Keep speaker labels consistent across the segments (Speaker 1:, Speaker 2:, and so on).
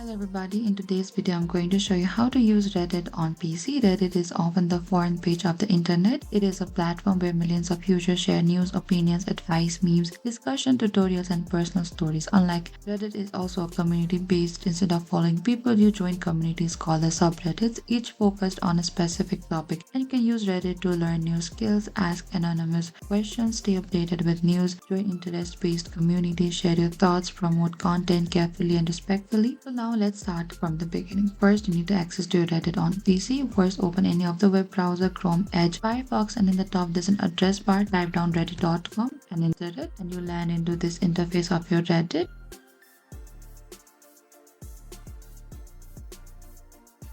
Speaker 1: Hello everybody, in today's video I'm going to show you how to use Reddit on PC. Reddit is often the foreign page of the internet. It is a platform where millions of users share news, opinions, advice, memes, discussion, tutorials and personal stories. Unlike Reddit is also a community based. Instead of following people, you join communities called the subreddits, each focused on a specific topic. And you can use Reddit to learn new skills, ask anonymous questions, stay updated with news, join interest-based communities, share your thoughts, promote content carefully and respectfully. So now let's start from the beginning. First, you need to access to your Reddit on PC. First, open any of the web browser, Chrome, Edge, Firefox, and in the top there's an address bar. Type down reddit.com and enter it, and you land into this interface of your Reddit.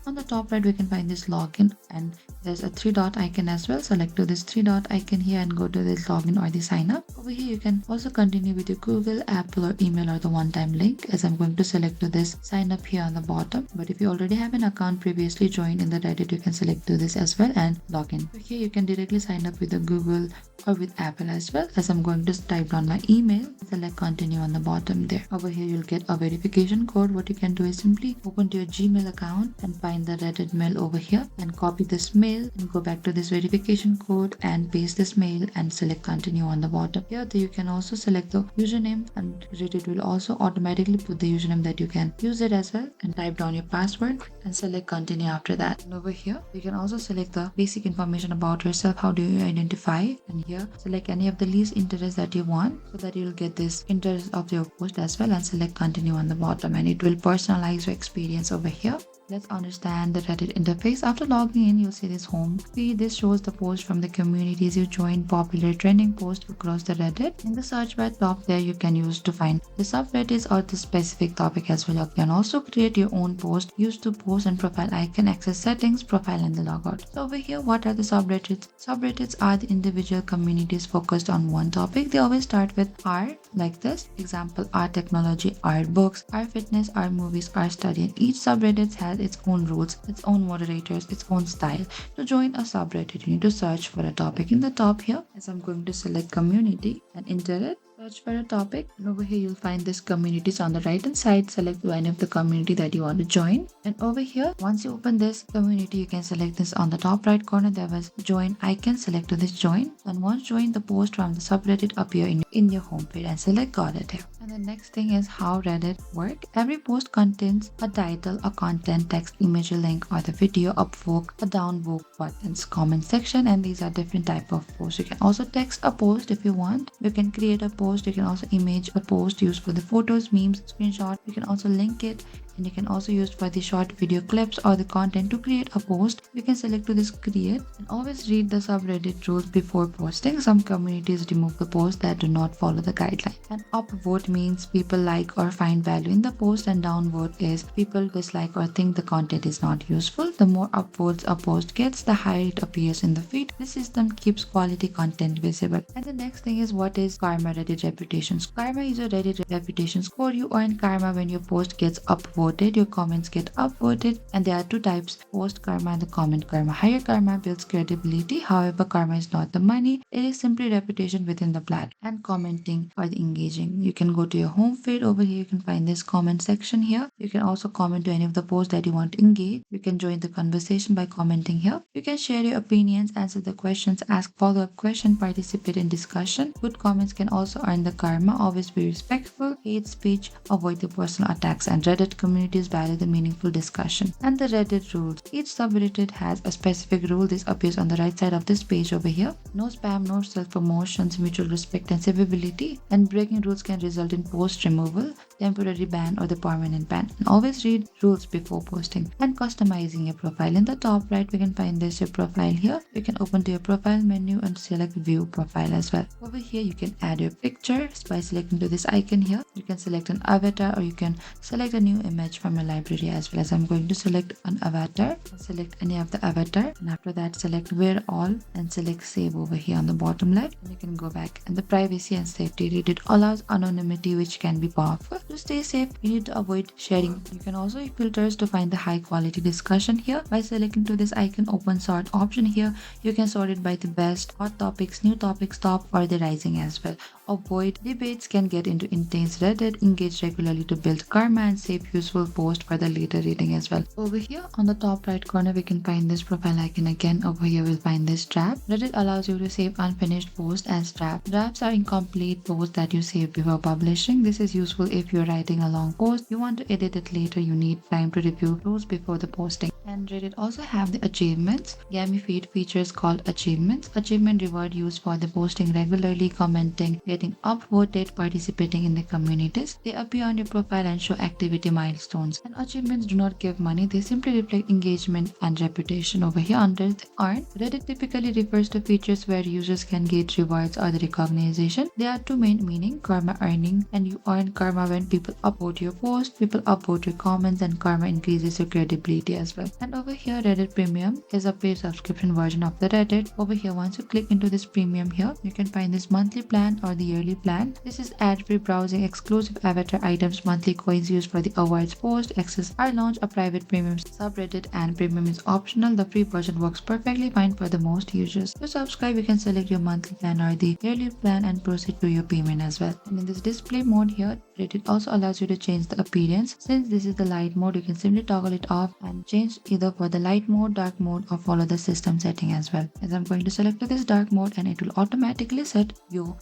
Speaker 1: On the top right, we can find this login, and there's a three dot icon as well. Select to this three dot icon here and go to this login or the sign up. Over here, you can also continue with your Google, Apple, or email or the one-time link. As I'm going to select to this sign up here on the bottom. But if you already have an account previously joined in the Reddit, you can select to this as well and log in. So here you can directly sign up with the Google or with Apple as well. As I'm going to type down my email, select continue on the bottom there. Over here, you'll get a verification code. What you can do is simply open to your Gmail account and find the Reddit mail over here and copy this mail and go back to this verification code and paste this mail and select continue on the bottom. Here you can also select the username, and Reddit will also automatically put the username that you can use it as well, and type down your password and select continue after that. And over here you can also select the basic information about yourself. How do you identify? And here select any of the least interest that you want so that you'll get this interest of your post as well, and select continue on the bottom, and it will personalize your experience over here. Let's understand the Reddit interface. After logging in, you'll see this home feed. This shows the posts from the communities you joined, popular trending posts across the Reddit. In the search bar top there, you can use to find the subreddits or the specific topic as well. You can also create your own post, use to post and profile icon, access settings, profile and the logout. So over here, what are the subreddits? Subreddits are the individual communities focused on one topic. They always start with art, like this. Example, art technology, art books, art fitness, art movies, art study. And each subreddit has its own rules, its own moderators, its own style. To join a subreddit, you need to search for a topic in the top here. As I'm going to select community and enter it. Search for a topic, and over here you'll find this communities on the right hand side. Select any of the community that you want to join, and over here once you open this community, you can select this on the top right corner. There was join icon. Select to this join, and once joined, the post from the subreddit appear in your home page, and select got it here. And the next thing is how Reddit work. Every post contains a title, a content, text, image, a link, or the video, upvote, a downvote, buttons, comment section, and these are different type of posts. You can also text a post if you want. You can create a post. You can also image a post used for the photos, memes, screenshot. You can also link it, and you can also use for the short video clips or the content. To create a post, you can select to this create, and always read the subreddit rules before posting. Some communities remove the posts that do not follow the guideline. And upvote means people like or find value in the post, and downvote is people dislike or think the content is not useful. The more upvotes a post gets, the higher it appears in the feed. This system keeps quality content visible. And the next thing is, what is karma Reddit reputation? Karma is a Reddit reputation score. You earn karma when your post gets upvoted, your comments get upvoted, and there are two types: post karma and the comment karma. Higher karma builds credibility. However, karma is not the money, it is simply reputation within the platform. And commenting or the engaging, you can go to your home feed. Over here you can find this comment section here. You can also comment to any of the posts that you want to engage. You can join the conversation by commenting here. You can share your opinions, answer the questions, ask follow-up question, participate in discussion. Good comments can also earn the karma. Always be respectful. Hate speech, avoid the personal attacks, and Reddit communities value the meaningful discussion. And the Reddit rules. Each subreddit has a specific rule. This appears on the right side of this page over here. No spam, no self-promotions, mutual respect and civility. And breaking rules can result in post removal, temporary ban, or the permanent ban. And always read rules before posting. And customizing your profile. In the top right, we can find this your profile here. You can open to your profile menu and select view profile as well. Over here you can add your picture by selecting to this icon here. You can select an avatar, or you can select a new image from your library as well. As I'm going to select an avatar, select any of the avatar, and after that select wear all and select save over here on the bottom left, and you can go back. And the privacy and safety, Reddit allows anonymity, which can be powerful. To stay safe, you need to avoid sharing. You can also use filters to find the high quality discussion here. By selecting to this icon open sort option here, you can sort it by the best, hot topics, new topics, top, or the rising as well. avoid debates, can get into intense Reddit, engage regularly to build karma, and save useful posts for the later reading as well. Over here on the top right corner, we can find this profile icon again. Over here, we'll find this draft. Reddit allows you to save unfinished posts as draft. Drafts are incomplete posts that you save before publishing. This is useful if you're writing a long post. You want to edit it later, you need time to review those before the posting. And Reddit also have the achievements. Gamifeed features called achievements. Achievement reward used for the posting regularly, commenting, getting upvoted, participating in the communities. They appear on your profile and show activity milestones. And achievements do not give money, they simply reflect engagement and reputation. Over here under the earn, Reddit typically refers to features where users can get rewards or the recognition. There are two main meaning: karma earning, and you earn karma when people upvote your post, people upvote your comments, and karma increases your credibility as well. And over here, Reddit Premium is a paid subscription version of the Reddit. Over here, once you click into this premium here, you can find this monthly plan or the yearly plan. This is ad-free browsing, exclusive avatar items, monthly coins used for the awards post, access I launch a private premium subreddit, and premium is optional. The free version works perfectly fine for the most users. To subscribe, you can select your monthly plan or the yearly plan and proceed to your payment as well. And in this display mode here, Reddit also allows you to change the appearance. Since this is the light mode, you can simply toggle it off and change either for the light mode, dark mode, or follow the system setting as well. As I'm going to select this dark mode, and it will automatically set your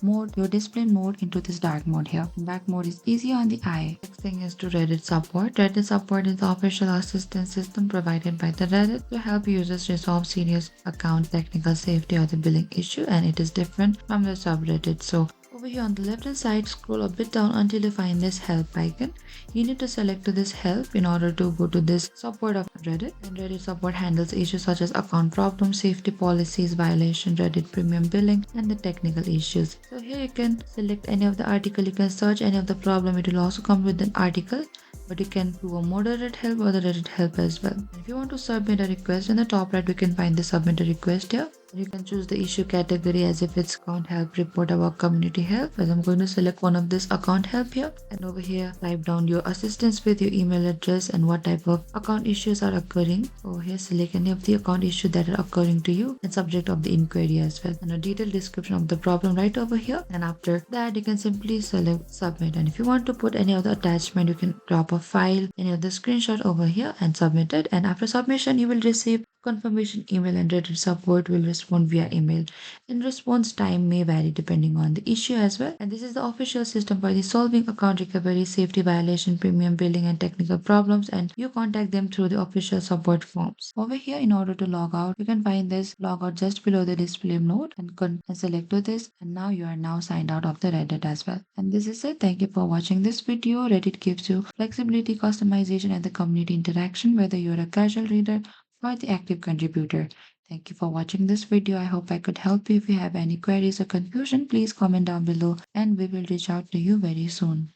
Speaker 1: display mode into this dark mode here. Dark mode is easy on the eye. Next thing is to Reddit support. Reddit support is the official assistance system provided by the Reddit to help users resolve serious account technical safety or the billing issue, and it is different from the subreddit. So over here on the left hand side, scroll a bit down until you find this help icon. You need to select to this help in order to go to this support of Reddit. And Reddit support handles issues such as account problems, safety policies, violation, Reddit premium billing, and the technical issues. So here you can select any of the article, you can search any of the problem. It will also come with an article, but you can do a moderate help or the Reddit help as well. If you want to submit a request, in the top right we can find the submit a request here. You can choose the issue category as if it's account help, report, about community help. As I'm going to select one of this account help here, and over here type down your assistance with your email address and what type of account issues are occurring. Over here select any of the account issues that are occurring to you and subject of the inquiry as well, and a detailed description of the problem right over here. And after that you can simply select submit, and if you want to put any other attachment, you can drop a file, any of the screenshot over here and submit it. And after submission you will receive confirmation email, and Reddit support will respond via email. And response time may vary depending on the issue as well. And this is the official system for the solving account recovery, safety violation, premium billing, and technical problems. And you contact them through the official support forms. Over here, in order to log out, you can find this logout just below the display node and select to this. And now you are now signed out of the Reddit as well. And this is it. Thank you for watching this video. Reddit gives you flexibility, customization, and the community interaction, whether you're a casual reader or the active contributor. Thank you for watching this video. I hope I could help you. If you have any queries or confusion, please comment down below and we will reach out to you very soon.